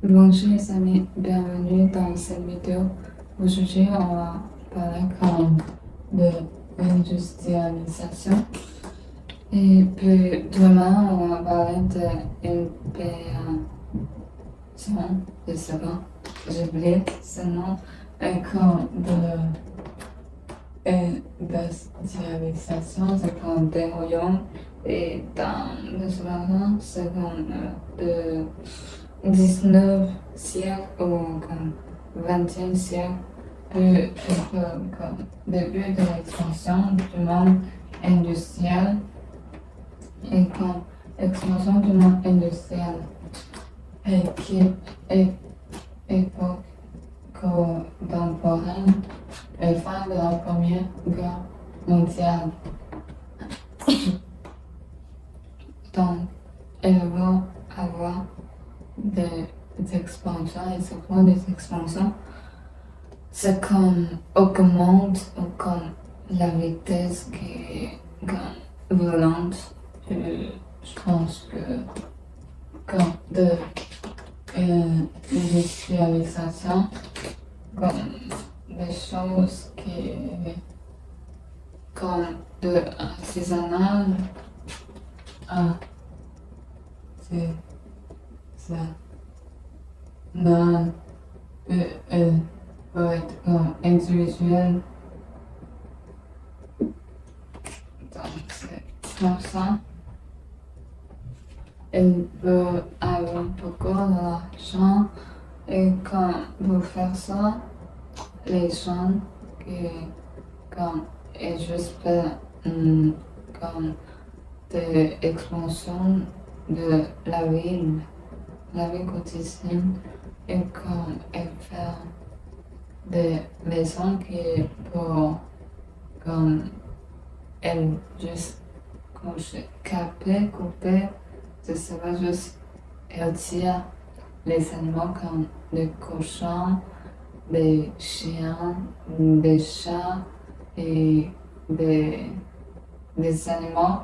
Bonjour les amis, bienvenue dans cette vidéo. Aujourd'hui, on va parler de l'industrialisation. Et puis demain, on va parler de l'impérialisation. Je sais pas, j'ai oublié ce nom. Comme de l'industrialisation, c'est comme des royaumes. Et dans le slogan, c'est comme de 19e siècle ou comme 20e siècle, puis comme début de l'expansion du monde industriel et comme expansion du monde industriel et qui est époque contemporaine et fin de la Première Guerre mondiale. Donc, il va avoir des expansions et souvent des expansions, c'est comme augmente ou comme la vitesse qui est comme violente. Je pense que comme de l'industrialisation, comme des choses qui comme de artisanal à c'est ça. Non, elle peut être comme individuelle. Donc, c'est comme ça. Elle peut avoir beaucoup d'argent et quand vous faites ça, les gens qui comme et juste faire comme des expansions de la vie quotidienne et comme elle fait des maisons qui pour comme elle juste comme couper, je sais pas juste elle tire les animaux comme des cochons, des chiens, des chats et des animaux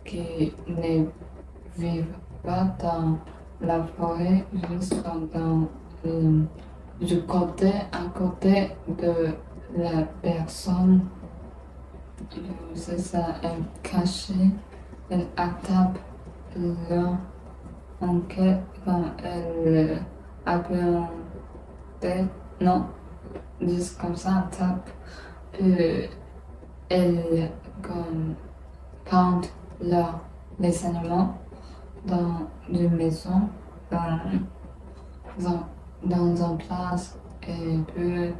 qui ne vivent pas dans la forêt, juste dans du côté à côté de la personne. C'est ça, elle cache, elle attaque leur enquête quand elle appelle, non, juste comme ça, tape, puis elle comme pend les animaux dans une maison, dans une place, et puis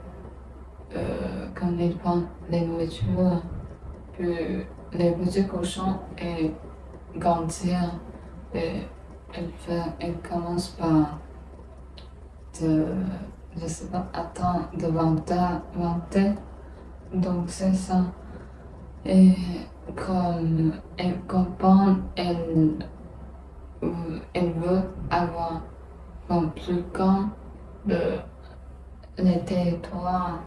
quand ils prennent les nourritures, puis les petits cochons et grandir, et elle commence par je sais pas, attendre de vanter, donc c'est ça. Et comme elle comprend, elle veut avoir comme plus grand de les territoires,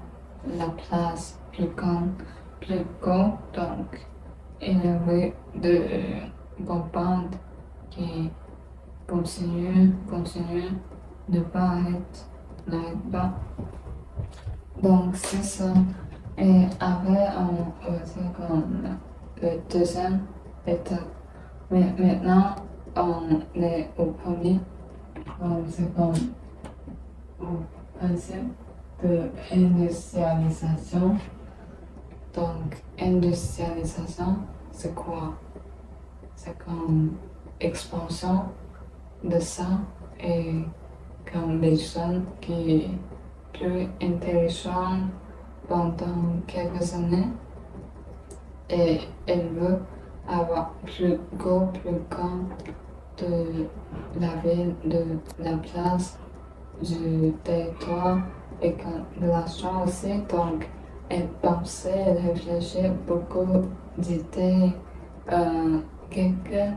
la place plus grande, plus gros, donc elle veut de comprendre qui continue, de pas n'arrête pas. Donc c'est ça. Et après, on va dire comme le deuxième étape. Mais maintenant, on est au premier. Donc c'est comme au principe de industrialisation. Donc industrialisation, c'est quoi? C'est comme expansion de ça et comme les jeunes qui sont plus intelligents pendant quelques années et elle veut avoir plus grand de la ville, de la place, du territoire et de l'argent aussi. Donc, elle pensait, elle réfléchit beaucoup d'idées. Quelques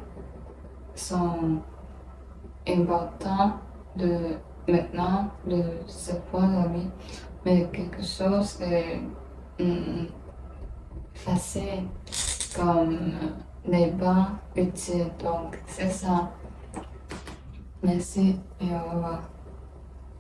sont importants de maintenant, de ce point de vue, mais quelque chose est facile comme n'est pas utile. Donc, c'est ça. Merci et au revoir.